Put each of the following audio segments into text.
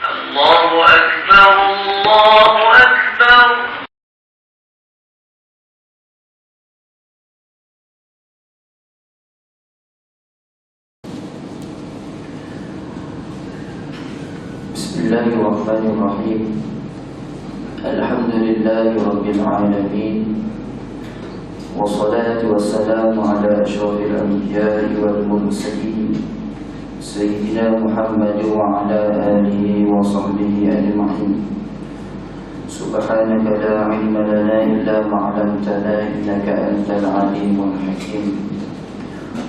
الله أكبر الله أكبر. بسم الله الرحمن الرحيم. الحمد لله رب العالمين، والصلاة والسلام على أشرف الأنبياء والمرسلين سيدنا محمد وعلى آله وصحبه أجمعين. سبحانك لا علم لنا إلا ما علمتنا إنك أنت العليم الحكيم.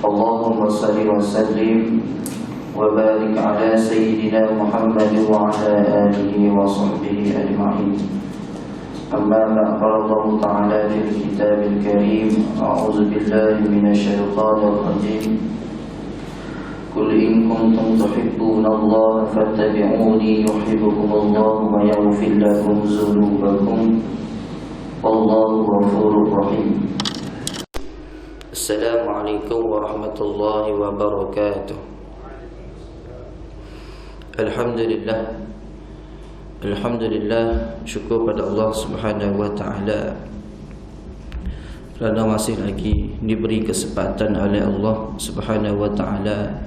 اللهم صل وسلم وبارك على سيدنا محمد وعلى آله وصحبه أجمعين. أما بعد، قال الله تعالى في الكتاب الكريم: أعوذ بالله من الشيطان الرجيم. قل إن كنتم تحبون الله فاتبعوني يحببكم الله ويغفر لكم ذنوبكم والله غفور رحيم. السلام عليكم ورحمة الله وبركاته. Alhamdulillah, syukur pada Allah Subhanahu wa taala kerana masih lagi diberi kesempatan oleh Allah Subhanahu wa taala.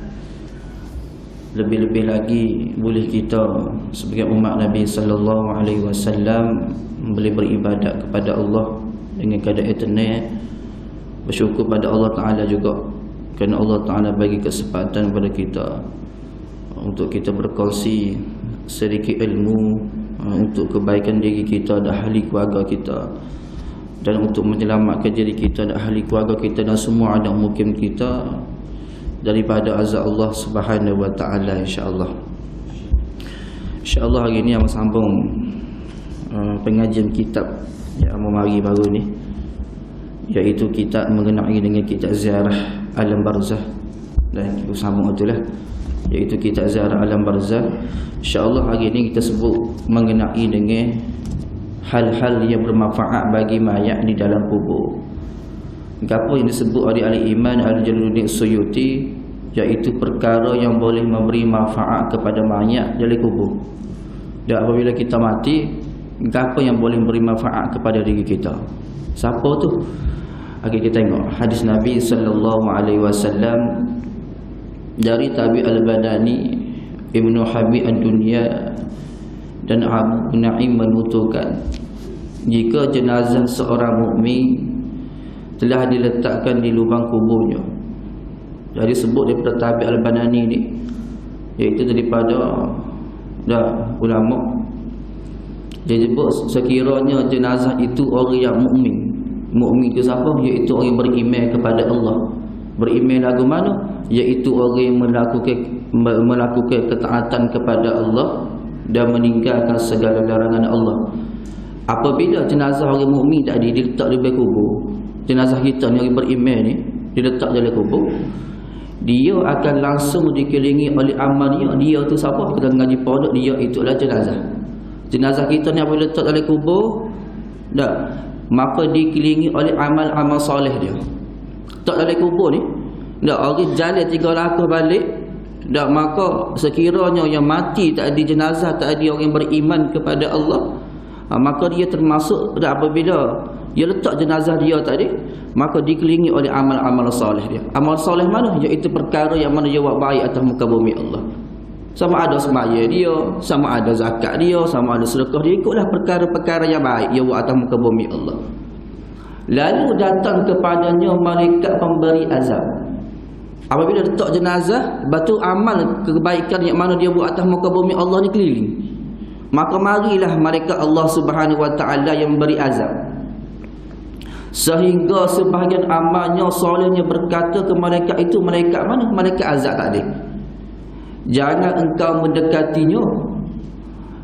Lebih-lebih lagi boleh kita sebagai umat Nabi sallallahu alaihi wasallam boleh beribadat kepada Allah dengan keadaan tenang, bersyukur pada Allah taala juga kerana Allah taala bagi kesempatan kepada kita untuk kita berkongsi sedikit ilmu untuk kebaikan diri kita dan ahli keluarga kita, dan untuk menyelamatkan diri kita dan ahli keluarga kita dan semua anak mungkin kita daripada azab Allah Subhanahu wa taala, insya-Allah. Insya-Allah hari ni amat sambung pengajian kitab yang mari baru ni, iaitu kitab mengenai dengan kitab ziarah alam barzah, dan kita sambung itulah, iaitu kitab ziarah alam barzah. InsyaAllah hari ini kita sebut mengenai dengan hal-hal yang bermanfaat bagi mayat di dalam kubur. Apa yang disebut oleh ahli iman Al-Jalaluddin Suyuti, iaitu perkara yang boleh memberi manfaat kepada mayat dalam kubur. Dan apabila kita mati, apa yang boleh memberi manfaat kepada diri kita? Siapa tu? Okey, kita tengok hadis Nabi sallallahu alaihi wasallam dari Tabi Al-Badani, Ibnu Habib Ad-Dunya dan Abu Naim menuturkan, jika jenazah seorang mukmin telah diletakkan di lubang kuburnya. Jadi sebut daripada Tabi Al-Badani ni, iaitu daripada ulama. Dia sebut sekiranya jenazah itu orang yang mukmin. Mukmin itu siapa? Iaitu orang yang beriman kepada Allah. Beriman lagu mana? Iaitu orang yang melakukan ketaatan kepada Allah dan meninggalkan segala larangan Allah. Apabila jenazah orang mukmin tadi diletak di dalam kubur, jenazah kita ni orang beriman ni diletak dalam kubur, dia akan langsung dikelilingi oleh amalnya. Dia tu siapa? Kita ngaji pondok, dia itulah jenazah. Jenazah kita ni apabila letak dalam kubur, maka dikelilingi oleh amal-amal soleh dia. Tak dalam kubur ni, orang jalan 3 langkah balik, maka sekiranya yang mati tak ada jenazah, tak ada orang yang beriman kepada Allah, maka dia termasuk apabila dia letak jenazah dia tadi, maka dikelilingi oleh amal-amal soleh dia. Amal soleh mana? Iaitu perkara yang mana dia buat baik atas muka bumi Allah. Sama ada sembahyang dia, sama ada zakat dia, sama ada sedekah dia, ikutlah perkara-perkara yang baik dia buat atas muka bumi Allah. Lalu datang kepadanya malaikat pemberi azab. Apabila letak jenazah, batu amal kebaikan yang mana dia buat atas muka bumi Allah ni keliling, maka marilah malaikat Allah Subhanahu wa taala yang memberi azab. Sehingga sebahagian amalnya solehnya berkata ke malaikat itu, malaikat mana? Malaikat azab tadi, jangan engkau mendekatinya.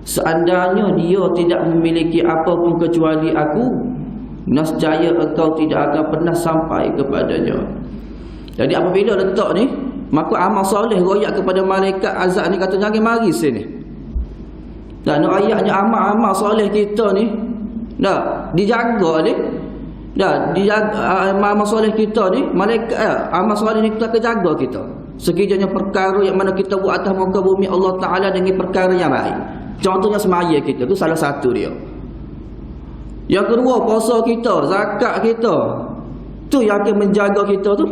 Seandainya dia tidak memiliki apa pun kecuali aku, nescaya engkau tidak akan pernah sampai kepadanya. Jadi apabila letak ni, maka amal soleh royak kepada malaikat azab ni, kata jangan mari sini. Dan ayatnya amal-amal soleh kita ni dijaga ni. Amal soleh kita ni, malaikat amal soleh ni kita akan jaga kita. Sekiranya perkara yang mana kita buat atas muka bumi Allah Ta'ala dengan perkara yang baik. Contohnya semaya kita tu salah satu dia. Yang kedua, puasa kita, zakat kita, tu yang akan menjaga kita tu.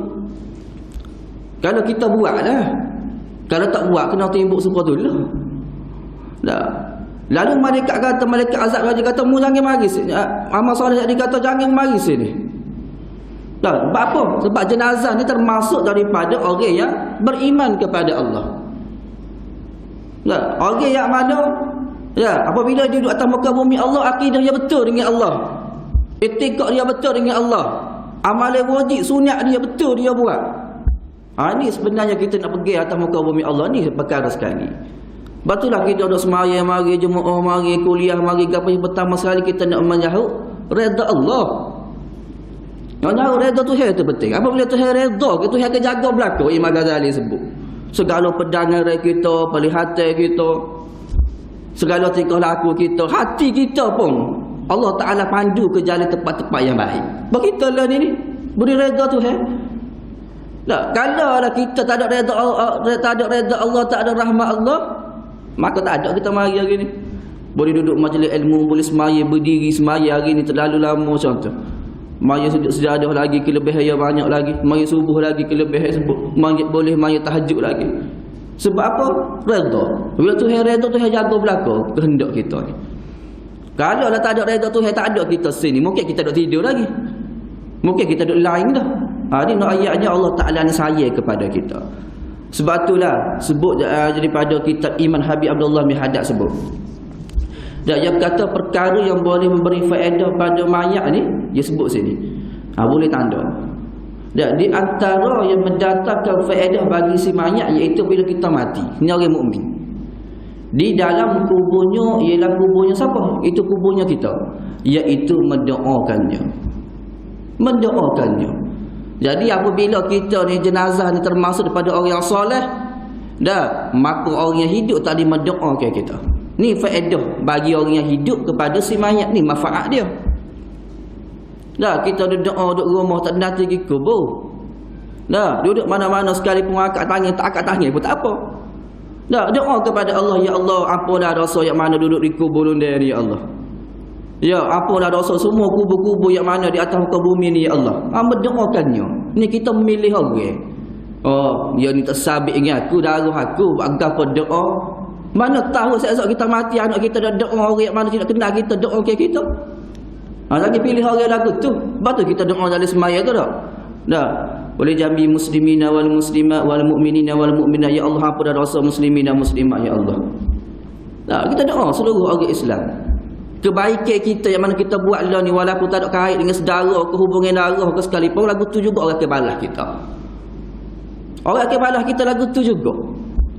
Kalau kita buat lah, kalau tak buat kena timbuk suka tu lah. Dah. Lalu malaikat azab raja kata, mu jangan mari sini. Amal soleh dia kata jangan mari sini. Dah, sebab apa? Sebab jenazah ni termasuk daripada orang yang beriman kepada Allah. Dah, orang yang mana ya, apabila dia duduk atas muka bumi Allah, akidah dia betul dengan Allah. Etikad dia betul dengan Allah. Amalan wajib sunat dia betul dia buat. Ni sebenarnya kita nak pergi atas muka bumi Allah ni perkara sekali. Batulah kita duduk semaya, mari jemaah, mari kuliah, mari apa yang pertama sekali kita nak menyahut redha Allah. Yang redha Tuhan itu penting. Apabila Tuhan redha, Tuhan akan jaga belaka. Imam Ghazali sebut. Segala pedangan kita, pelihatan kita, segala tingkah laku kita, hati kita pun Allah Ta'ala pandu ke jalan tempat-tempat yang baik. Begitulah ni beri redha Tuhan. Tak, kalau kita tak ada redha Allah, tak ada rahmat Allah, maka tak ada kita mari hari ni. Boleh duduk majlis ilmu, boleh semaya, berdiri semaya hari ni terlalu lama contoh. Maya sejadah lagi kelebihan yang banyak lagi, maya subuh lagi kelebihan sebut, boleh maya tahajud lagi. Sebab apa? Redha. Bila Tuhan redha, Tuhan jaga belaka kehendak kita ni. Kalau lah tak ada redha Tuhan, tak ada kita sini, mungkin kita duduk tidur lagi. Mungkin kita duduk lain dah. Ni nak ayatnya Allah Ta'ala ni sayang kepada kita. Sebab itulah sebut daripada kitab Iman Habib Abdullah bin Haddad sebut. Dan yang kata perkara yang boleh memberi faedah pada mayat ni, dia sebut sini. Boleh tanda. Dan di antara yang mendatangkan faedah bagi si mayat iaitu bila kita mati. Ini orang mukmin. Di dalam kuburnya ialah kuburnya siapa? Itu kuburnya kita. Iaitu mendoakannya. Mendoakannya. Jadi apabila kita ni jenazah ni termasuk daripada orang yang soleh, dah, maka orang yang hidup tadi mendoakan kita. Ni faedah bagi orang yang hidup kepada si mayat ni, manfaat dia. Dah, kita duduk rumah tak ada nanti pergi kubur. Dah, duduk mana-mana sekalipun angkat tangan, tak angkat tangan pun tak apa. Dah, doa kepada Allah, ya Allah, ampunlah dosa yang mana duduk di kubur ni ya Allah. Ya, ampunlah dosa semua kubur-kubur yang mana di atas muka bumi ni ya Allah. Mendoakannya. Ni kita memilih orang. Dia ni tersabit dengan aku, darah aku, agar kau doa. Mana tahu esok kita mati, anak kita dah doa orang yang mana tidak kenal kita, doa ke kita. Lagi pilih orang lagu tu. Lepas tu kita doa dalam semaya tu tak? Dah. Boleh jambi muslimina wal muslimat wal mu'minina wal mu'minat. Ya Allah, apa dah dosa muslimin dan muslimat ya Allah. Dah, kita doa seluruh orang Islam. Kebaikan kita yang mana kita buat lah ni, walaupun tak ada kait dengan saudara, kehubungan darah ke sekalipun, lagu tu juga orang akan balas kita. Orang akan balas kita lagu tu juga.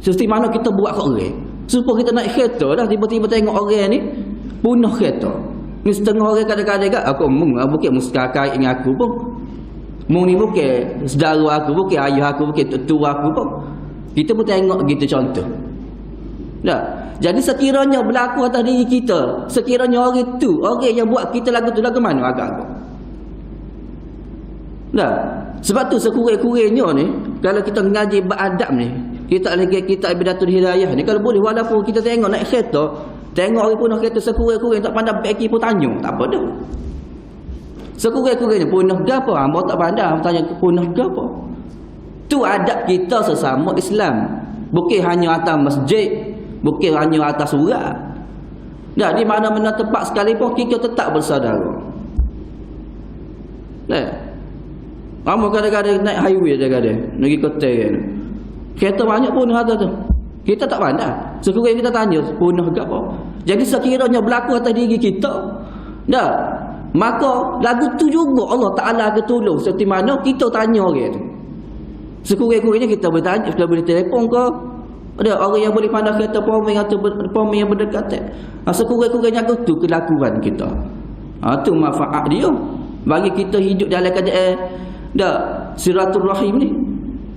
Seperti mana kita buat ke orang. Supaya kita naik kereta dah, tiba-tiba tengok orang ni punah kereta. Ni setengah orang kadang-kadang kat aku bukan muska kait dengan aku pun. Mung ni bukan saudara aku, bukan ayah aku, bukan tua aku pun. Kita pun tengok gitu contoh. Dah. Jadi sekiranya berlaku atas diri kita, sekiranya orang tu, orang yang buat kita lagu tu lagu mana agak-agak. Dah. Sebab tu sekurang-kurangnya ni, kalau kita mengaji beradab ni, kita lagi kita Bidatul Hidayah ni, kalau boleh walaupun kita tengok naik kereta, tengok orang punah kereta sekurang-kurang tak pandai beki pun tanya, tak apa dah. Sekurang-kurangnya punah gapo, hamba tak pandai tanya punah gapo. Tu adab kita sesama Islam. Bukan hanya atas masjid, bukan hanya atas surat. Dah, di mana-mana tempat sekalipun kita tetap bersaudara. Nah. Kamu kadang-kadang naik highway kadang-kadang pergi kota kan. Kereta banyak punah atas tu. Kita tak pandai. Sekurang kita tanya punah ke apa. Jadi sekiranya berlaku atas diri kita, dah, maka lagu tu juga Allah Ta'ala akan tolong. Seperti mana kita tanya orang tu. Sekurang-kurangnya kita boleh tanya, kita boleh telefon ke. Ada orang yang boleh pandai kereta pomeng atau pomeng yang berdekatan. Sekurang-kurangnya tu kelakuan kita. Tu manfaat dia. Bagi kita hidup dalam keadaan dah silaturahim ni.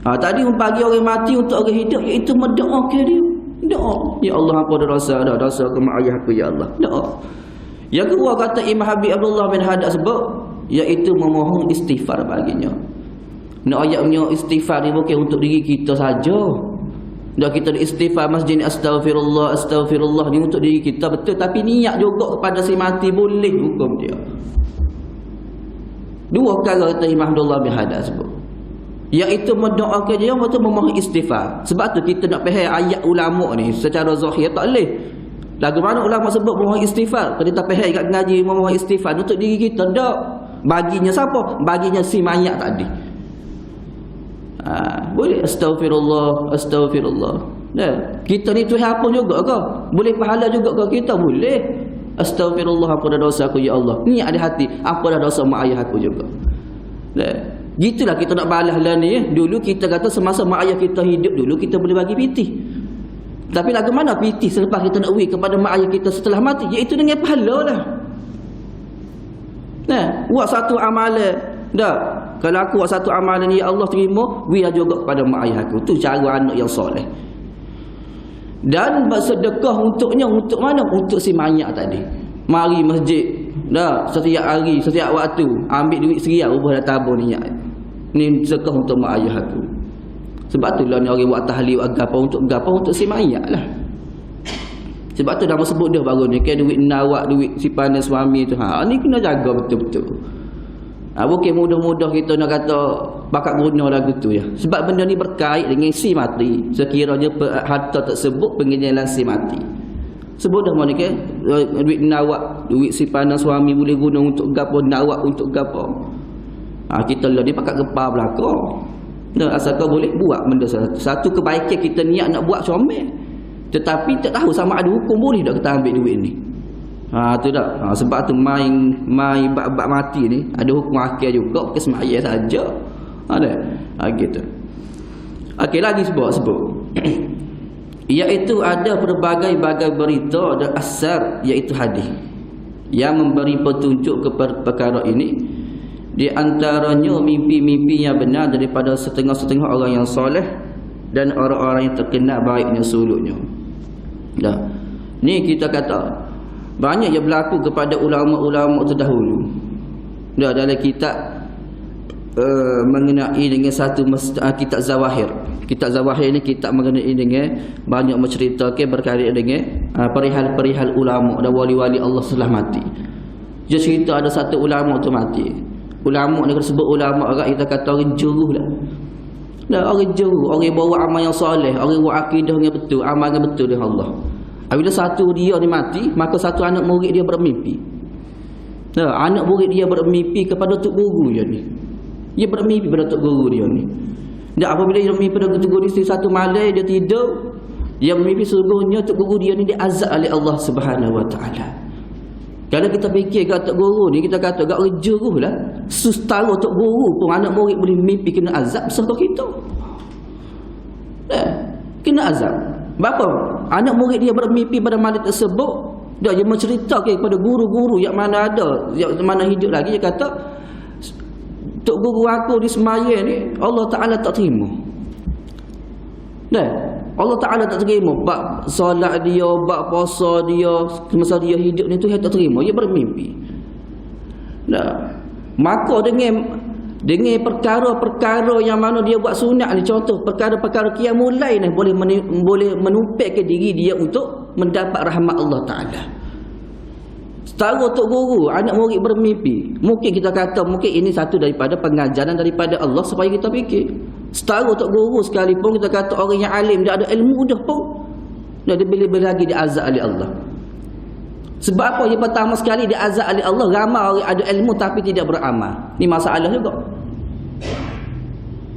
Tadi bagi orang mati untuk orang hidup, iaitu mendoakan dia. Doa, ya Allah, apa dosa ke mak ayah aku ya Allah. Doa. Yang kedua kata Imam Habib Abdullah bin Haddad sebut, iaitu memohon istighfar baginya. Nak ayatnya istighfar ni bukan untuk diri kita saja. Dah kita istighfar masjid ni astaghfirullah, astaghfirullah ni untuk diri kita betul, tapi niat juga kepada si mati boleh hukum dia. Dua perkara kata Imam Abdullah bin Haddad sebut. Iaitu mendoakan dia betul memohon istighfar. Sebab tu kita nak faham ayat ulama ni secara zahir tak boleh. Lagu mana ulama sebut memohon istighfar? Kalau kita faham kat ngaji memohon istighfar untuk diri kita tak. Baginya siapa? Baginya si mayat tadi. Boleh astaghfirullah, astaghfirullah. Nah, kita ni Tuhan apa juga ke? Boleh pahala juga ke kita? Boleh. Astaghfirullah, apa dah dosa aku ya Allah. Ni ada hati, apa dah dosa mak ayah aku juga. Nah, gitulah kita nak balas lah ni. Dulu kita kata semasa mak ayah kita hidup dulu kita boleh bagi piti. Tapi lagu mana piti selepas kita nak wui kepada mak ayah kita setelah mati? Iaitu dengan pahala lah. Nah, buat satu amalan. Dah. Kalau aku buat satu amalan ni, ya Allah terima, wira juga kepada mak ayah aku. Tu cara anak yang soleh. Dan bersedekah untuknya, untuk mana? Untuk si mayat tadi. Mari masjid. Dah, setiap hari, setiap waktu, ambil duit serial, ubah dah tabur niat. Ni sedekah untuk mak ayah aku. Sebab tu lah ni orang buat tahlil agapa untuk agapa, untuk si mayat lah. Sebab tu dah sebut dah baru ni, kan duit nawak, duit simpanan suami tu. Ni kena jaga betul-betul. Bukan mudah-mudah kita nak kata bakat guna lagu tu ya. Sebab benda ni berkait dengan si mati. Sekiranya harta tersebut pengenalan si mati. Sebut dah mana ke? Duit nawak, duit simpanan suami boleh guna untuk gapo, nawak untuk gapo. Kita lah ni pakat gepar belakang. Nah, asal kau boleh buat benda satu kebaikan kita niat nak buat comel. Tetapi tak tahu sama ada hukum boleh tak kita ambil duit ni. Tu dah. Sebab tu main bab mati ni ada hukum akhir juga, bukan semaya saja. Ada. Gitu. Okey, lagi sebut. Iaitu ada pelbagai-bagai berita dan asar, iaitu hadis yang memberi petunjuk kepada perkara ini. Di antaranya mimpi-mimpi yang benar daripada setengah-setengah orang yang soleh dan orang-orang yang terkenal baiknya suluknya. Dah. Ni kita kata banyak yang berlaku kepada ulama-ulama terdahulu. Dah, dalam kitab mengenai dengan satu kitab Zawahir. Kitab Zawahir ni kitab mengenai dengan banyak menceritakan berkaitan dengan perihal-perihal ulama dan wali-wali Allah setelah mati. Dia cerita ada satu ulama tu mati. Ulama ni kalau sebut ulama orang kita kata orang juruh lah. Dah, orang juruh, orang bawa amal yang soleh, orang buat akidah yang betul, amal yang betul dengan Allah. Apabila satu dia ni mati, maka satu anak murid dia bermimpi. Anak murid dia bermimpi kepada tok guru dia ni. Dia bermimpi pada tok guru dia ni. Dan apabila dia bermimpi pada tok guru dia, satu malam dia tidur, dia bermimpi sesungguhnya tok guru dia ni diazab oleh Allah Subhanahu Wa Taala. Kalau kita fikir kat tok guru ni, kita kata gak rejuruh lah. Setara tok guru pun anak murid boleh mimpi kena azab serta kita. Kena azab. Bapa, anak murid dia bermimpi pada malam tersebut, dia menceritakan kepada guru-guru yang mana ada, yang mana hidup lagi, dia kata, tok guru aku di semaya ni Allah Taala tak terima. Allah Taala tak terima bab solat dia, bab puasa dia, semasa dia hidup ni tu dia tak terima, dia bermimpi. Maka dengan perkara-perkara yang mana dia buat sunat ni, contoh perkara-perkara qiyamul lail ni boleh menumpahkan diri dia untuk mendapat rahmat Allah Taala. Setara tok guru, anak murid bermimpi. Mungkin kita kata mungkin ini satu daripada pengajaran daripada Allah supaya kita fikir. Setara tok guru sekalipun kita kata orang yang alim, dia ada ilmu dah pun, dia bila-bila lagi diazab oleh Allah. Sebab apa? Yang pertama sekali dia azab oleh Allah, ramai orang ada ilmu tapi tidak beramal. Ni masalah juga.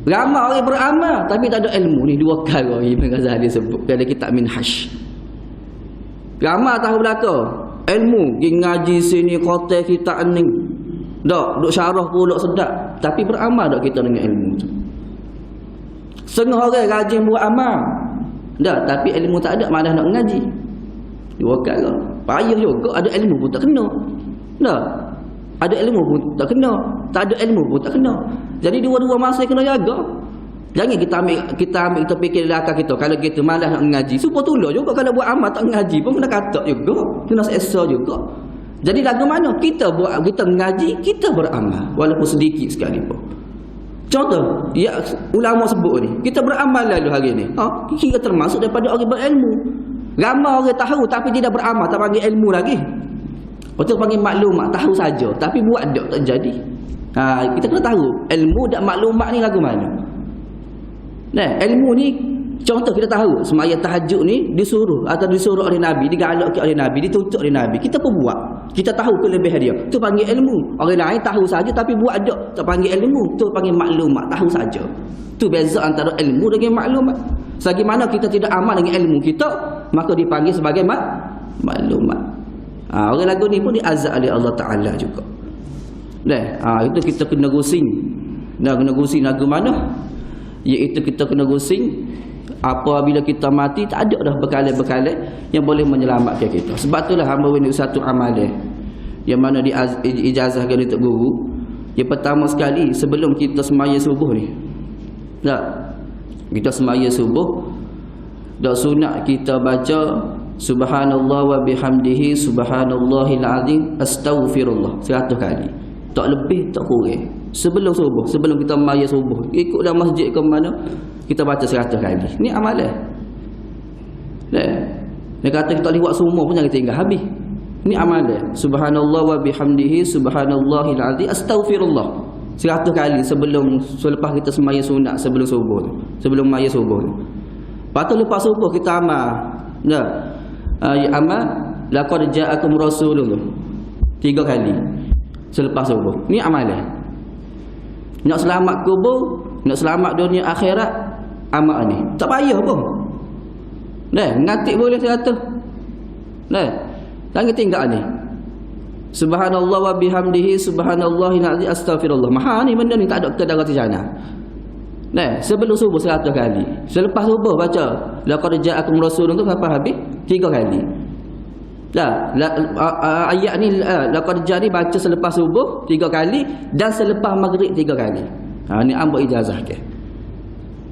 Ramai orang beramal tapi tak ada ilmu. Ni dua perkara Ibn Ghazali sebut dalam kitab Minhaj. Ramai tahu belaka ilmu, pergi ngaji sini, khotel kitab ni. Dak, duk syarah pula sedap, tapi beramal tak kita dengan ilmu tu. Setengah orang rajin buat amal. Dak, tapi ilmu tak ada, malah nak ngaji. Dua perkara. Payah juga, ada ilmu pun tak kena. Dah. Ada ilmu pun tak kena, tak ada ilmu pun tak kena. Jadi dua-dua masa kena jaga. Jangan kita fikir dalam akal kita, kalau kita malas nak mengaji, supaya tolong juga kalau buat amal tak mengaji pun kena katak juga, kena seksa juga. Jadi lagu mana kita buat, kita mengaji, kita beramal walaupun sedikit sekalipun. Contoh, ya ulama sebut ni, kita beramal lalu hari ni. Kita termasuk daripada orang berilmu. Ramai orang tahu tapi tidak beramal, tak panggil ilmu lagi. Betul panggil maklumat, tahu saja tapi buat tak jadi. Kita kena tahu ilmu dan maklumat ni lagu mana. Nah, ilmu ni contoh kita tahu semaya tahajud ni disuruh oleh Nabi, digalakkan oleh Nabi, dituntut oleh Nabi. Kita pun buat. Kita tahu kelebihan dia. Tu panggil ilmu. Orang lain tahu saja tapi buat tak panggil ilmu. Tu panggil maklumat, tahu saja. Tu beza antara ilmu dengan maklumat. Selagi mana kita tidak amal dengan ilmu kita, maka dipanggil sebagai maklumat. Orang lagu ni pun diazab oleh Allah Ta'ala juga. Itu kita kena gusing. Kena gusing lagu mana? Iaitu kita kena gusing apabila kita mati tak ada dah bekalan-bekalan yang boleh menyelamatkan kita. Sebab itulah hamba ini satu amalan yang mana diijazahkan oleh Tok Guru. Yang pertama sekali sebelum kita semaya subuh ni. Kita semaya subuh dak sunat kita baca subhanallah wa bihamdihi subhanallahil azim astaghfirullah 100 kali. Tak lebih tak kurang. Sebelum subuh, sebelum kita maya subuh, ikut dalam masjid ke mana, kita baca 100 kali. Ni amalan. Dia kata kita boleh buat semua pun jangan tinggal habis. Ni amalan. Subhanallah wa bihamdihi subhanallahil azim astaghfirullah 100 kali selepas kita semaya sunat sebelum subuh. Sebelum maya subuh. Lepas tu lepas subuh kita amal. Amal laqad ja'akum rasulun 3 kali selepas subuh. Ni amalan. Nak selamat kubur, nak selamat dunia akhirat, amal ni tak payah pun. Ngatik boleh 100. Jangan tinggal ni. Subhanallah wa bihamdihi subhanallahil azim astaghfirullah. Mahal ni benda ni, tak ada kedara di sana. Sebelum subuh 100 kali. Selepas subuh baca laqad ja'akum rasulun tu sampai habis 3 kali. Ayat ni laqad ja'a ni baca selepas subuh 3 kali dan selepas maghrib 3 kali. Ni ambil ijazah ke.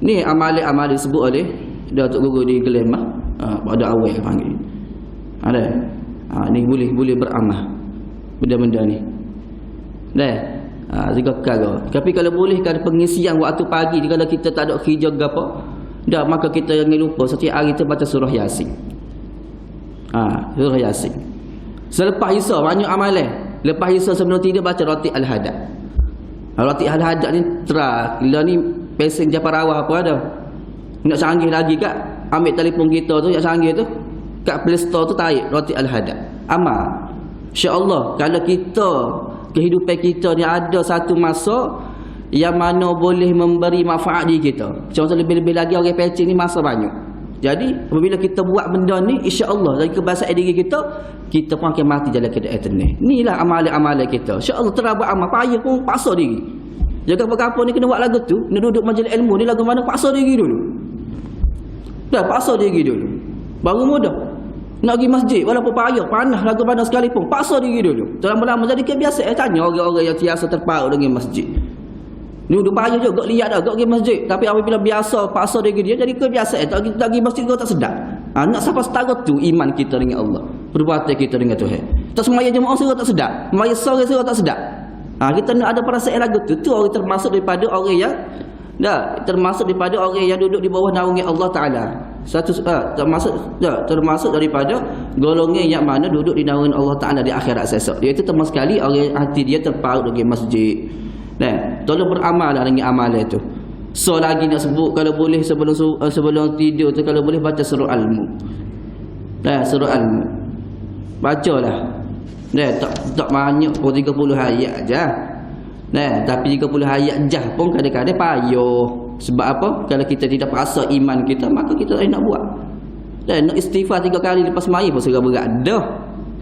Ni amalan disebut oleh Datuk Guru di Kelemah. Pada awal panggil. Ni boleh beramal benda-benda ni. Jika perkara. Tapi kalau boleh kan pengisian waktu pagi kalau kita tak ada kerja ke apa, maka kita jangan lupa setiap hari kita baca surah Yasin. Surah Yasin. Selepas Isya banyak amalan. Lepas Isya sebelum tidur baca Ratib Al-Hadad. Ratib Al-Hadad ni lah ni pesen Jafar Awah apa ada. Nak canggih lagi kat ambil telefon kita tu yang canggih tu kat Play Store tu tarik Ratib Al-Hadad. Amal. Insya-Allah kalau kita kehidupan kita ni ada satu masa yang mana boleh memberi manfaat diri kita. Contoh lebih-lebih lagi orang pecing ni masa banyak. Jadi apabila kita buat benda ni, insya-Allah dari kebiasaan diri kita, kita pun akan mati dalam keadaan tenang. Inilah amalan-amalan kita. Insya-Allah terabak amal payah pun paksa diri. Jaga apa-apa ni kena buat lagu tu, nak duduk majlis ilmu ni lagu mana paksa diri dulu. Paksa diri dulu. Baru mudah. Nak pergi masjid walaupun payah, panas lagu mana sekalipun, paksa diri dulu. Lama-lama jadi kebiasaan tanya orang-orang yang biasa terpaut dengan masjid. Ni udah payah juga lihat dah pergi masjid, tapi apabila biasa paksa diri dia jadi kebiasaan tak pergi masjid kau tak sedap. Nak sampai setara tu iman kita dengan Allah, perbuatan kita dengan Tuhan. Tak semaya jemaah surah tak sedap, semaya sore surah tak sedap. Kita nak ada perasaan lagu tu orang termasuk daripada orang yang termasuk daripada orang yang duduk di bawah naungan Allah Taala. Termasuk daripada golongan yang mana duduk di naungan Allah Taala di akhirat esok. Dia itu termasuk sekali orang hati dia terpaut dengan masjid. Tolong beramallah dengan amalan itu. So lagi nak sebut kalau boleh sebelum tidur tu kalau boleh baca surah Al-Mulk. Surah Al-Mulk. Bacalah. Tak banyak pun 30 ayat aja. Tapi 30 ayat jah pun kadang-kadang payah. Sebab apa? Kalau kita tidak perasa iman kita, maka kita tak nak buat. Nak istighfar 3 kali lepas maya pun serah berat dah.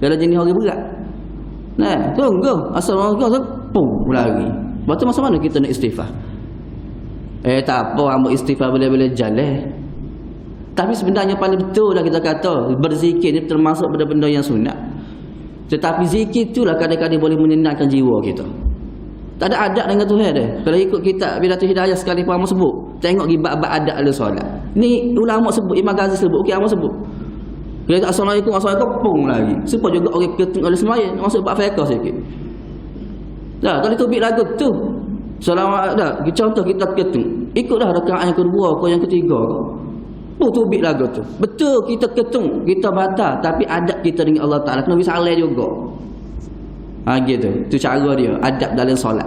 Kalau jenis orang berat. Tunggu. Assalamualaikum. Pum lagi. Lepas tu masa mana kita nak istighfar? Tak apa, ambil istighfar boleh-boleh jalan. Tapi sebenarnya paling betul lah kita kata berzikir ni termasuk benda-benda yang sunat. Tetapi zikir itulah kadang-kadang boleh menyenangkan jiwa kita. Tak ada adab dengan Tuhan dia. Kalau ikut kitab Bidatul Hidayah sekali pun amat sebut, tengok bab-bab adab dalam solat. Ni ulama sebut, Imam Ghazali sebut, okey amat sebut. Bila kata assalamualaikum pung lagi. Supaya juga orang ketung oleh semaya masuk bab fiqh sikit. Tak boleh tubik lagu tu. Selama dah, contoh kita ketung. Ikutlah rakaat yang kedua atau yang ketiga kau. Tubik lagu tu. Betul kita ketung, kita batal, tapi adab kita dengan Allah Taala kena salah juga. Gitu. Tu cara dia, adab dalam solat.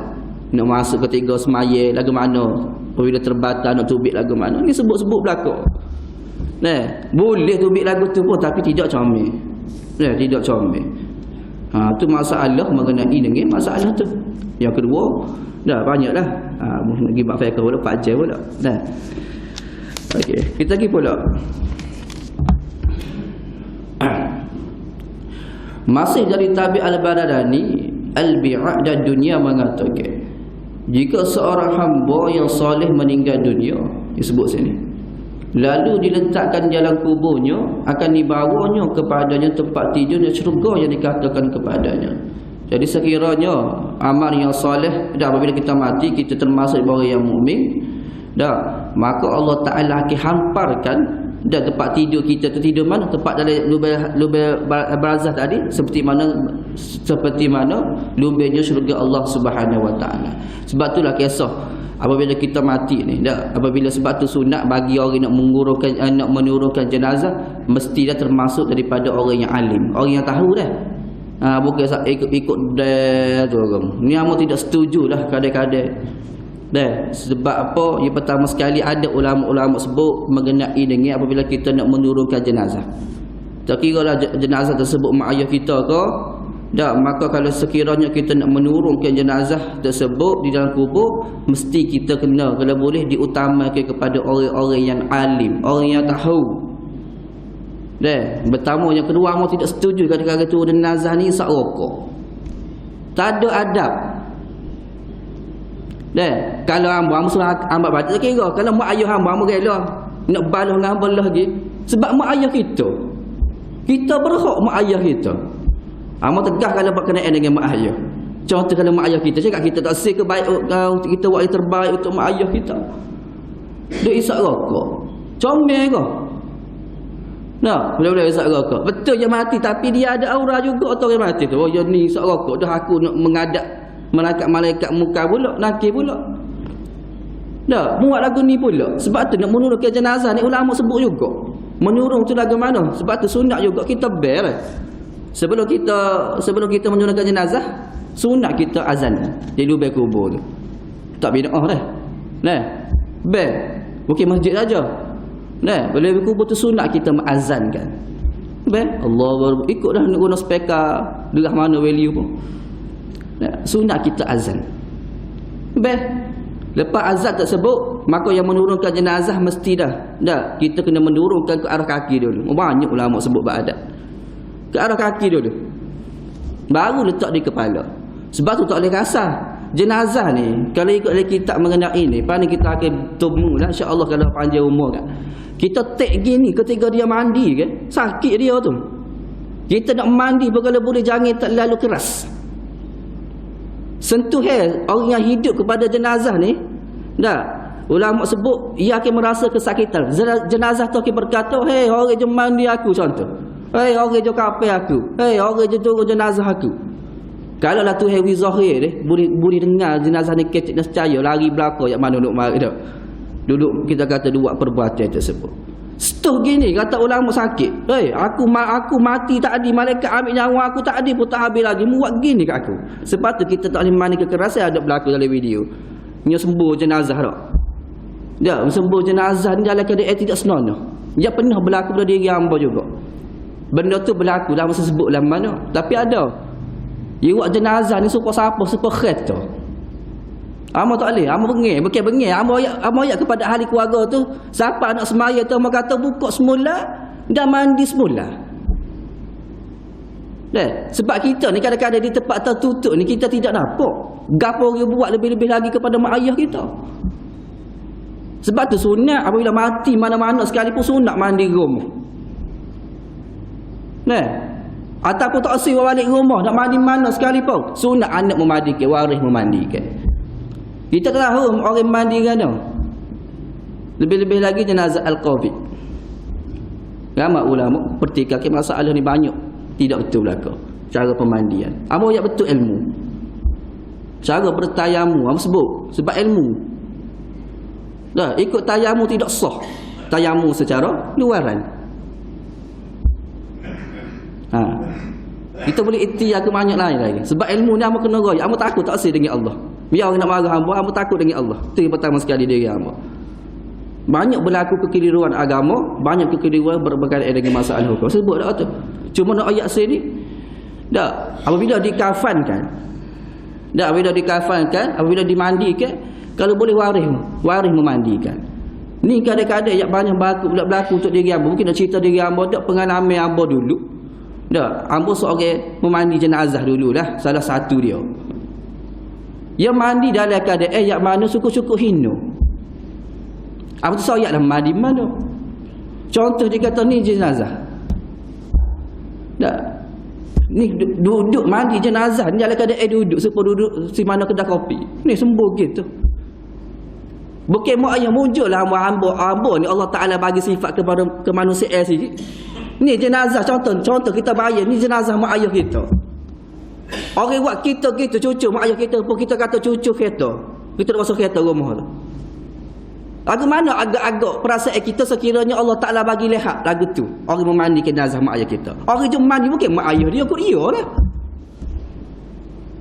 Nak masuk ketiga semaya lagu mana? Apabila terbatal nak tubik lagu mana? Ni sebut-sebut belaka. Boleh tubik lagu tu pun tapi tidak comel. Tidak comel. Tu masalah mengenai dengan masalah tu. Yang kedua, dah banyaklah. Nak pergi bab fiqh pula 4 jam pula. Dah. Okey, kita pergi pula. Masih dari Tabi' al-Baradani, al-bi'a' dan dunia mengatakan, jika seorang hamba yang soleh meninggal dunia, disebut sini, lalu diletakkan dalam kuburnya, akan dibawanya kepadanya tempat tidur dan syurga yang dikatakan kepadanya. Jadi sekiranya amal yang soleh, dan apabila kita mati, kita termasuk orang yang mukmin, dah, maka Allah Ta'ala akan hamparkan dan tempat tidur kita tu tidur mana? Tempat dalam lubang barzah tadi, seperti mana lubangnya syurga Allah Subhanahu Wa Ta'ala. Sebab itulah kisah apabila kita mati ni, dah, apabila sebab tu sunat bagi orang nak menurunkan jenazah, mesti dah termasuk daripada orang yang alim, orang yang tahu dah. Bukan ikut dah tu orang. Ni amat tidak setujulah kadang-kadang. Sebab apa? Yang pertama sekali ada ulama-ulama sebut mengenai dengan apabila kita nak menurunkan jenazah. Tak kiralah jenazah tersebut mak ayah kita ke, dah, maka kalau sekiranya kita nak menurunkan jenazah tersebut di dalam kubur, mesti kita kena, kalau boleh diutamakan kepada orang-orang yang alim, orang yang tahu. Pertama, yang kedua, amat tidak setuju kadang-kadang tu jenazah ni isap rokok. Tak ada adab. Kalau hamba suruh hamba baca tak kira. Kalau mak ayah hamba rela nak balas dengan hamba lagi, sebab mak ayah kita berhak mak ayah kita. Hamba tegas kalau berkenaan dengan mak ayah. Contoh kalau mak ayah kita cakap kita tak sih kebaikan, kita buat yang terbaik untuk mak ayah kita, dia isap rokok, comel ke? Boleh-boleh isap rokok. Betul dia mati, tapi dia ada aura juga atau dia mati tu. Oh, dia ni isap rokok, dah aku nak mengadap malaikat muka pula, nakir pula. Dah, muat lagu ni pula. Sebab tu nak menurunkan jenazah ni ulama sebut juga. Menurun tu lagu mana? Sebab tu sunat juga kita ber. Sebelum kita menurunkan jenazah, sunat kita azan di lubang kubur tu. Tak bid'ah dah. Ber. Bukan masjid saja. Bila kubur tu sunat kita mengazankan. Allah ikutlah nak guna speaker derah mana value pun. Sunat kita azan. Lepas azan tersebut, maka yang menurunkan jenazah mesti dah kita kena menurunkan ke arah kaki dulu. Banyak ulama sebut ba'adat. Ke arah kaki dulu, baru letak di kepala. Sebab tu tak boleh kasar. Jenazah ni kalau ikut dari kitab mengenai ni, pandai kita akan temu lah insya-Allah kalau panjang umur kan. Kita take gini ketika dia mandi kan, sakit dia tu. Kita nak mandi pun kalau boleh jangan tak lalu keras. Sentuh orang yang hidup kepada jenazah ni, ulama sebut ia akan merasa kesakitan. Jenazah tu akan berkata, "Hei, orang je mandi aku," contoh. "Hei, orang je kapal aku. Hei, orang je turun jenazah aku." Kalau lah tu hewi zahir boleh dengar jenazah ni kecik dan secaya lari belakang yang mana duduk mari dah. Duduk kita kata dua perbuatan tersebut. Setuh gini kata ulama sakit. Hei, aku mati tak ada, malaikat ambil nyawa aku tak ada pun tak habis lagi. Muat gini kat aku. Sebab tu kita tak boleh mani kekerasan ada berlaku dalam video. Dia sembuh jenazah tak. Dia sembuh jenazah ni dalam keadaan tidak senonoh. Dia pernah berlaku pada diri hamba juga. Benda tu berlaku dah masa sebut dalam mana. Tapi ada. Dia buat jenazah ni supaya siapa? Supaya kereta. Amo tak boleh. Amo bengih. Amo ayat kepada ahli keluarga tu. Siapa nak semaya tu, amo kata buka semula dan mandi semula. Sebab kita ni kadang-kadang di tempat tertutup ni kita tidak nampak. Gapo dia buat lebih-lebih lagi kepada mak ayah kita. Sebab tu sunat apabila mati mana-mana sekalipun sunat mandi rumah. Ataupun tak asih balik rumah nak mandi mana sekalipun sunat anak memandikan, waris memandikan. Kita tahu orang mandi kan. Lebih-lebih lagi jenazah al-Covid. Ramai ulama pertikaikan masalah ni banyak tidak betul belaka cara pemandian. Apa yang betul ilmu. Cara bertayamu, apa sebut? Sebab ilmu. Dah, ikut tayamu tidak sah. Tayamu secara luaran. Kita boleh ikhtiar ke banyak lain lagi. Sebab ilmu ni hamba kena royak. Hamba takut tak sih dengan Allah. Biar orang nak marah hamba takut dengan Allah. Itu yang pertama sekali diri hamba. Banyak berlaku kekeliruan agama, banyak kekeliruan berkaitan dengan masalah hukum. Sebut dah tu. Cuma nak ayat sini. Dah, apabila dikafankan. Dah, apabila dikafankan, apabila dimandikan, kalau boleh waris memandikan. Ni kadang-kadang yang banyak berlaku untuk diri hamba. Mungkin nak cerita diri hamba tak pengalaman hamba dulu. Dah, hamba seorang memandi jenazah dululah, salah satu dia. Yang mandi dalam keadaan yang mana suku-suku Hindu. Apa tu saya lah mandi mana? Contoh dia kata ni jenazah. Dah. Ni duduk mandi jenazah ni dalam keadaan duduk supaya duduk si mana kedai kopi. Ni sembuh gitu. Bukan mak ayah muncullah hamba ni Allah Taala bagi sifat kepada kemanusiaan sini. Ni jenazah contoh kita bayar ni jenazah mak ayah kita. Orang buat kita cucu mak ayah kita pun kita kata cucu kita. Kita nak masuk kereta rumah tu. Lagu mana agak-agak perasaan kita sekiranya Allah Ta'ala bagi lihat lagu tu. Orang memandi jenazah mak ayah kita. Orang je mandi bukan mak ayah dia, kot dia lah.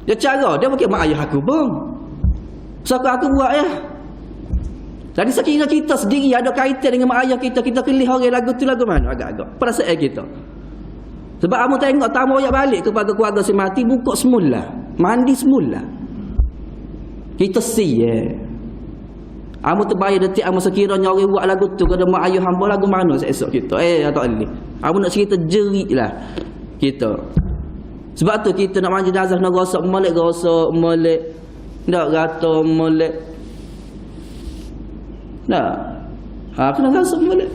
Dia cara dia bukan mak ayah aku pun. So aku buat ya. Jadi sekiranya kita sendiri ada kaitan dengan mak ayah kita, kita kelih orang lagu tu lagu mana agak-agak perasaan kita. Sebab kamu tengok tamu ayat balik kepada keluarga si mati, buka semula, mandi semula. Kita kamu terbayar detik kamu sekiranya orang buat lagu tu kepada mak ayah hamba lagu mana esok kita. Tak boleh. Kamu nak cerita jerit lah kita. Sebab tu kita nak mandi jenazah nak rosak molek. Tak kata molek. Tak. Kena rosak molek.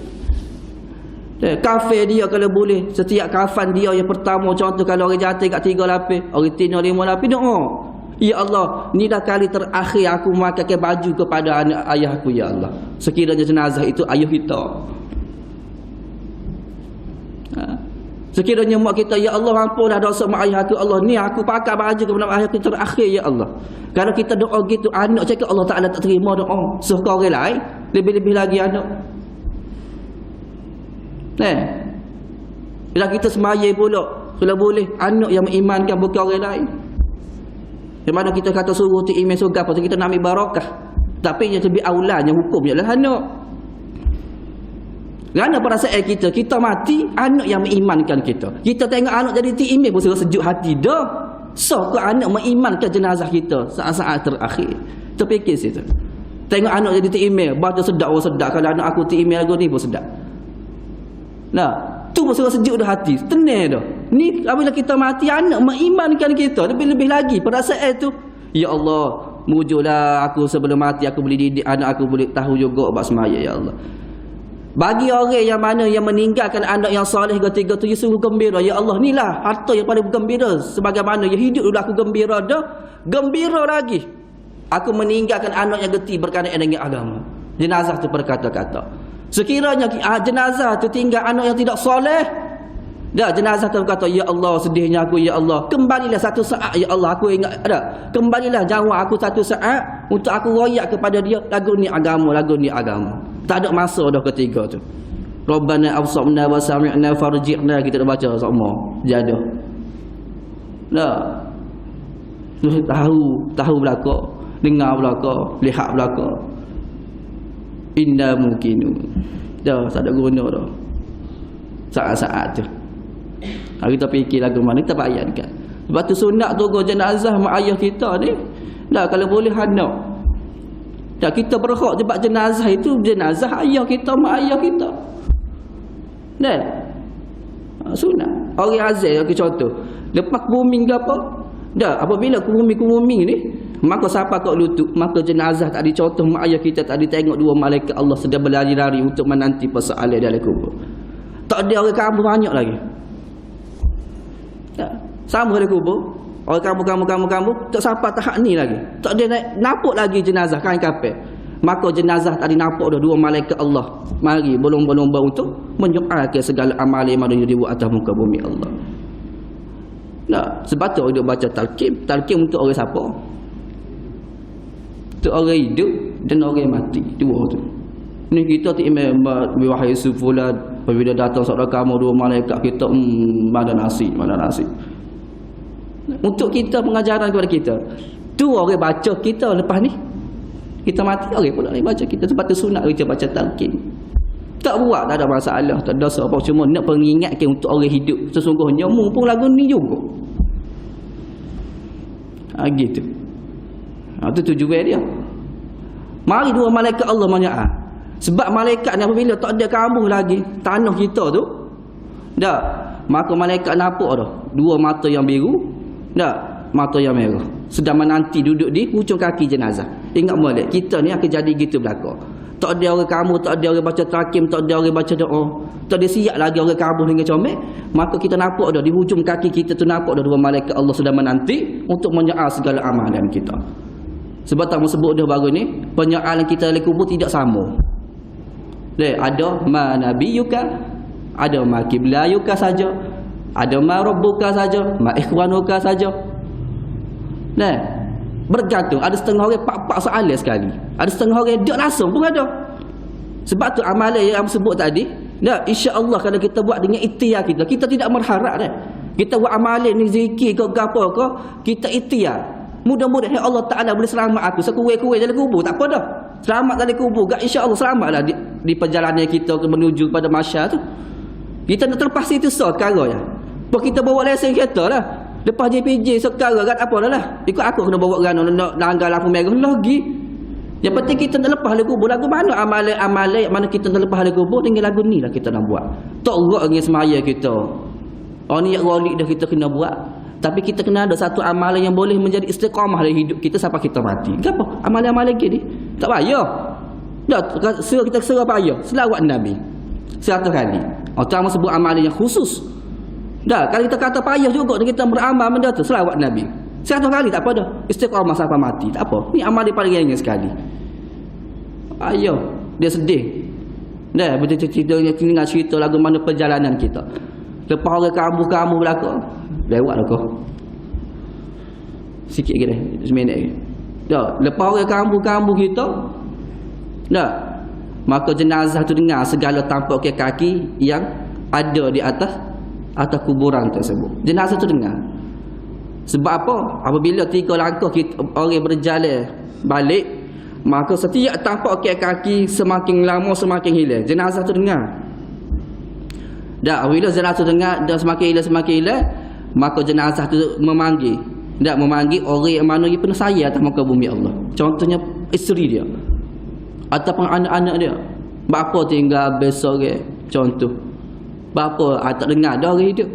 Kafir dia kalau boleh setiap kafan dia yang pertama contoh kalau orang jatuh kat 3 lapis, orang tina 5 lapis doa. Ya Allah, ni dah kali terakhir aku memakai baju kepada anak ayah aku ya Allah. Sekiranya jenazah itu ayah kita. Sekiranya mak kita ya Allah ampunlah dosa mak ayah aku Allah. Ni aku pakai baju kepada ayah aku terakhir ya Allah. Kalau kita doa gitu anak cakap Allah Taala tak terima doa. So kau orang lain lebih-lebih lagi anak. Bila kita semaya pula kalau boleh anak yang mengimankan bukan orang lain. Yang mana kita kata suruh tu iman surga pasal kita nak ambil barakah. Tapi yang lebih aulanya hukum ialah anak. Kerana perasaan kita mati anak yang mengimankan kita. Kita tengok anak jadi iman pun sejuk hati dah. So ke anak mengimankan jenazah kita saat-saat terakhir. Terfikir situ. Tengok anak jadi iman, baca sedap kalau anak aku iman lagu ni pun sedap. Nah, tu pun sejuk dah hati. Tenang dah. Ni apabila kita mati anak mengimankan kita lebih-lebih lagi perasaan tu. Ya Allah, mujurlah aku sebelum mati aku boleh didik anak aku boleh tahu juga bab semaya ya Allah. Bagi orang yang mana yang meninggalkan anak yang soleh ketiga tu suruh gembira ya Allah inilah harta yang paling gembira sebagaimana yang hidup dulu aku gembira dah gembira lagi aku meninggalkan anak yang geti berkaitan dengan agama. Jenazah tu berkata-kata sekiranya jenazah tu tinggal anak yang tidak soleh dah jenazah tu berkata ya Allah sedihnya aku ya Allah kembalilah satu saat ya Allah aku ingat ada kembalilah jawab aku satu saat untuk aku royak kepada dia lagu ni agama. Tak ada masa dah ketiga tu. Rabbana absarna wa sami'na farji'na kita dah baca semua jadah. Dah. Tahu belaka, dengar belaka, lihat belaka. Inna mungkinu. Dah tak ada guna dah. Saat-saat tu. Kita fikir lagu mana kita bayangkan. Sebab tu sunat tu jenazah mak ayah kita ni. Dah kalau boleh anak. Dan kita berhak sebab jenazah itu jenazah ayah kita, mak ayah kita. Dan sunat. Orang azal bagi contoh. Lepas kuming ke apa? Dah apabila kuming ni maka siapa kat lutut maka jenazah tak dicontoh mak ayah kita tak ditengok dua malaikat Allah sedang berlari-lari untuk menanti persoalan dalam kubur. Tak ada orang kamu banyak lagi. Tak. Sama dalam kubur. Orang kamu tak sampai tahap ni lagi. Tak ada nampak lagi jenazah kain kafan. Maka jenazah tadi nampak dah dua malaikat Allah mari berlomba-lomba untuk menyoalkan segala amal yang ada dibuat atas muka bumi Allah. Nah, sebab tu dia baca talqin untuk orang siapa? Untuk orang hidup dan orang mati. Dua tu. Ni kita tu imam wahai sufulan apabila datang saudara kamu dua malaikat kita mana nasi. Untuk kita pengajaran kepada kita. Tu orang baca kita lepas ni. Kita mati orang pula baca kita sebab tu sunat kita baca talqin. Tak buat tak ada masalah, tak ada apa, cuma nak pengingatkan untuk orang hidup sesungguhnya mumpung lagu ni juga. Gitu. Itu tujuan dia. Mari dua malaikat Allah menya'a. Sebab malaikat ni apabila tak ada kamu lagi tanah kita tu, dah, maka malaikat nampak dah dua mata yang biru, dah, mata yang merah sedang menanti duduk di hujung kaki jenazah. Ingat molek, kita ni akan jadi gitu belaka. Tak ada orang kamu, tak ada orang baca takim, tak ada orang baca doa, tak ada siap lagi orang kamu dengan comel. Maka kita nampak dah di hujung kaki kita tu nampak dah dua malaikat Allah sedang menanti untuk menyaal segala amalan kita. Sebab tak sebut dah baru ni, penyaalan kita dalam kubur tidak sama. Ada ma nabiyuka, ada ma qiblayuka saja, ada ma rabbuka saja, ma ikhwanuka saja. Bergantung. Ada setengah orang pak-pak soalan sekali. Ada setengah orang tak langsung pun ada. Sebab tu amalan yang sebut tadi, insya-Allah kalau kita buat dengan ikhtiar kita, kita tidak berharap dah. Kita buat amalan ni zikir ke apa ke, kita ikhtiar. Mudah-mudahan Allah Taala boleh selamat aku sekurang-kurang dalam kubur, tak apa dah. Selamat dalam kubur, insya-Allah selamatlah di perjalanan kita menuju pada masyar tu. Kita nak terlepas itu sekarang ya. Apa kita bawa lesen kereta lah. Lepas JPJ sekarang kan apa dah. Ikut aku kena bawa kerana nak langgar lampu merah lagi. Yang penting kita nak lepas lagu kubur. Lagu mana amalan mana kita nak lepas lagu kubur, dengan lagu ni lah kita nak buat. Tak gerak dengan semaya kita. Niat rolik dah kita kena buat. Tapi kita kena ada satu amalan yang boleh menjadi istiqamah dalam hidup kita sampai kita mati. Kenapa? Amalan-amalan gini tak payah. Dah kita serah payah. Selawat Nabi 100 kali. Orang sebut amalan yang khusus. Dah, kalau kita kata payah juga dan kita beramal benda tu, selawat Nabi 100 kali tak apa dah. Istiqamah sampai mati tak apa. Ni amal dia paling ringan sekali. Ayo, dia sedih. Dah, betul-betul cerita lagu mana perjalanan kita. Lepas orang kamu belakang, lewat lah kau. Sikit ke dah, seminit ke. Dah, lepas orang kamu kita, dah, maka jenazah tu dengar segala tampuk kaki yang ada di atas kuburan tersebut. Jenazah tu dengar. Sebab apa? Apabila 3 langkah kita, orang berjalan balik, maka setiap tampuk kaki semakin lama semakin hilang. Jenazah tu dengar. Dah, apabila jenazah tu dengar dan semakin hilang, maka jenazah tu memanggil. Dah, memanggil orang yang mana dia pernah sayang atas muka bumi Allah. Contohnya isteri dia ataupun anak-anak dia. Bapa tinggal besok ke, contoh. Bapa tak dengar dah orang hidup.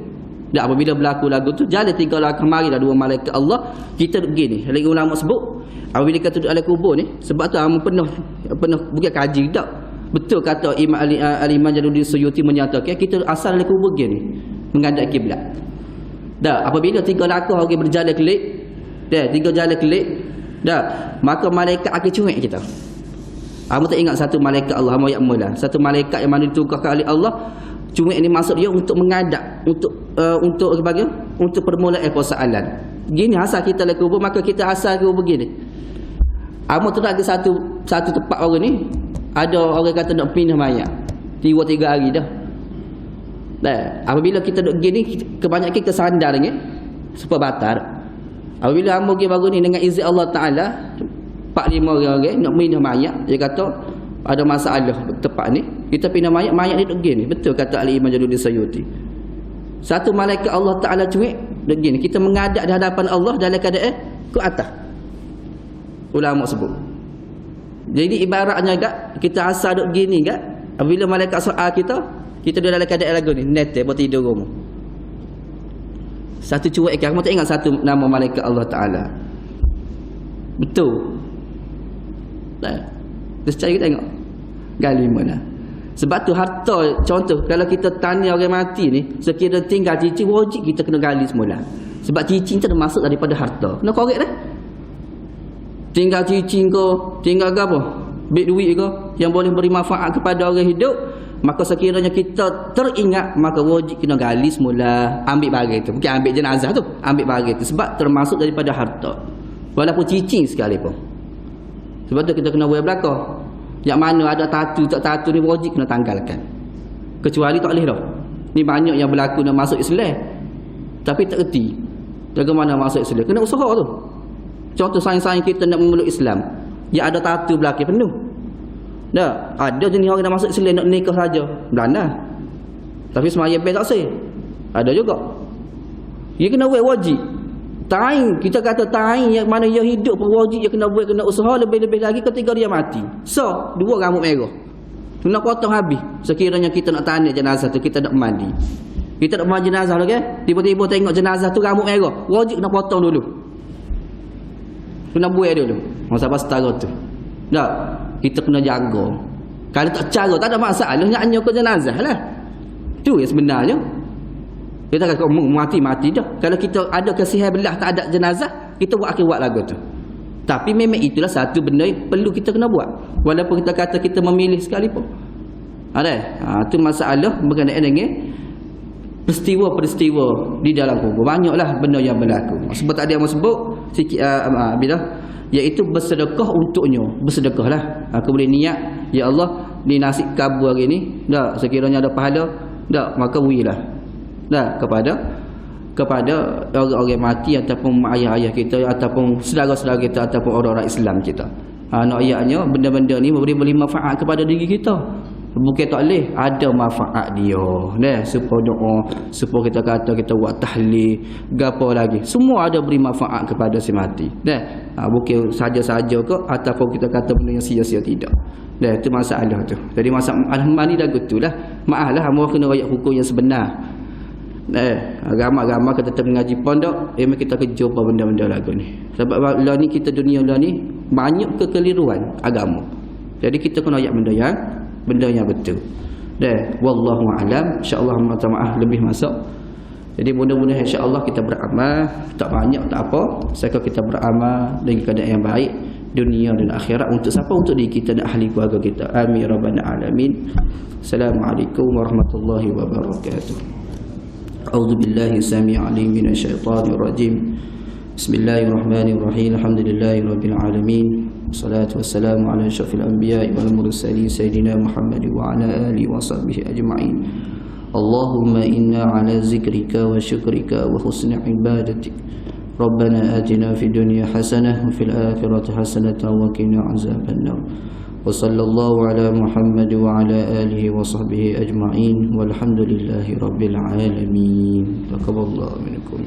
Dah, apabila berlaku lagu tu, jalan 3 langkah marilah dua malaikat Allah. Kita begini, lagi ulama sebut, apabila kita duduk dalam kubur ni, sebab tu pernah bukan kaji tak. Betul kata Imam Al-Imam Jalaluddin Suyuti menyatakan kita asal dalam kubur gini, menghadap kiblat. Dah, apabila 3 langkah orang berjalan kelik, dah 3 jalan kelik, dah, maka malaikat akan cuik kita. Kamu tak ingat satu malaikat Allah yang mula, satu malaikat yang mana ditugaskan oleh Allah. Cuma ini maksud dia untuk mengadap, untuk bagaimana? Untuk permulaan persoalan. Gini asal kita le kubur, maka kita asal kubur begini. Amu tu lagi satu tempat orang ni, ada orang kata nak pindah mayat 2-3 hari dah. Dah, apabila kita duduk gini, kebanyakan kita sandar ni supaya batal. Apabila amu pergi baru ni dengan izin Allah Taala, 4-5 orang nak pindah mayat, dia kata ada masalah tempat ni, kita pindah mayat ni duduk gini. Betul kata Al-Imam Jalaluddin Suyuti. Satu malaikat Allah Taala cuik duduk gini. Kita menghadap di hadapan Allah dalam keadaan ke atas. Ulama sebut. Jadi ibaratnya kita asal duduk gini kan, apabila malaikat soal kita duduk dalam keadaan lagu ni, netek buat tidur rumah. Satu cuik kan, kamu tak ingat satu nama malaikat Allah Taala. Betul. Terus cari tengok gali mana. Sebab tu harta, contoh kalau kita tanya orang mati ni, sekiranya tinggal cincin, wajib kita kena gali semula. Sebab cincin tu ada masuk daripada harta. Kena korek dah. Tinggal cincin ke, tinggal apa, duit ke yang boleh beri manfaat kepada orang hidup, maka sekiranya kita teringat, maka wajib kena gali semula, ambil barang tu. Bukan ambil jenazah tu, ambil barang tu sebab termasuk daripada harta. Walaupun cincin sekalipun. Sebab tu kita kena buat belakang. Yang mana ada tatu tak tatu ni wajib kena tanggalkan. Kecuali tak boleh dah. Ni banyak yang berlaku nak masuk Islam tapi tak erti bagaimana masuk Islam. Kena usaha tu. Contoh sains-sains kita nak memeluk Islam, yang ada tatu belakang penuh. Dah, ada jenis orang nak masuk Islam nak nikah saja, belanda. Tapi semaya bel tak sah. Ada juga. Dia kena buat wajib. Tain, kita kata tain yang mana dia hidup pun wajib dia kena buat, kena usaha lebih-lebih lagi ketika dia mati. So, 2 rambut merah. Kena potong habis. Sekiranya kita nak tanya jenazah tu, kita nak mandi. Kita nak mandi jenazah lagi, tiba-tiba tengok jenazah tu rambut merah, wajib kena potong dulu. Kena buat dulu. Masa pas setara tu. Tak, kita kena jaga. Kalau tak cara tak ada masalah, hanya ke jenazah lah. Tu yang sebenarnya. Kita kata mati-mati dah. Kalau kita ada kasihan belah tak ada jenazah, kita buat akhir buat lagu tu. Tapi memang itulah satu benda yang perlu kita kena buat. Walaupun kita kata kita memilih sekalipun. Ada. Tu masalah berkenaan dengan peristiwa-peristiwa di dalam kubur. Banyaklah benda yang berlaku. Sebab tadi yang sebut sikit bila iaitu bersedekah untuknya. Bersedekahlah. Kemudian niat, ya Allah, ni nasib kabur hari ni, dak sekiranya ada pahala, dak maka berilah. Dah kepada orang-orang mati ataupun ayah-ayah kita ataupun saudara-saudara kita ataupun orang-orang Islam kita. Nak ayatnya benda-benda ni memberi manfaat kepada diri kita. Bukan tak boleh, ada manfaat dia. Dah supaya doa, supaya kita kata kita buat tahlil, gapo lagi. Semua ada beri manfaat kepada si mati. Dah. Bukan saja-saja ke ataupun kita kata benda yang sia-sia tidak. Dah itu masalah tu. Jadi masalah ni dah gitulah. Maaflah hamba kena ayat hukum yang sebenar. Agama-agama kita tetap mengaji pondok, memang kita kerja apa benda-benda lagu ni. Sebab lah ni kita dunia lah ni banyak kekeliruan agama. Jadi kita kena ayat benda yang betul. Wallahu a'lam. Insya-Allah minta maaf lebih masuk. Jadi mudah-mudahan insya-Allah kita beramal, tak banyak tak apa, asalkan kita beramal dengan keadaan yang baik dunia dan akhirat. Untuk siapa? Untuk diri kita dan ahli keluarga kita. Amin rabbana alamin. Assalamualaikum warahmatullahi wabarakatuh. أعوذ بالله السميع العليم من الشيطان الرجيم بسم الله الرحمن الرحيم الحمد لله رب العالمين والصلاة والسلام على أشرف الأنبياء والمرسلين سيدنا محمد وعلى آله وصحبه أجمعين اللهم إنا على ذكرك وشكرك وحسن عبادتك ربنا آتنا في الدنيا حسنة وفي الآخرة حسنة وقنا عذاب النار وصلى الله على محمد وعلى آله وصحبه أجمعين والحمد لله رب العالمين تقبل الله منكم.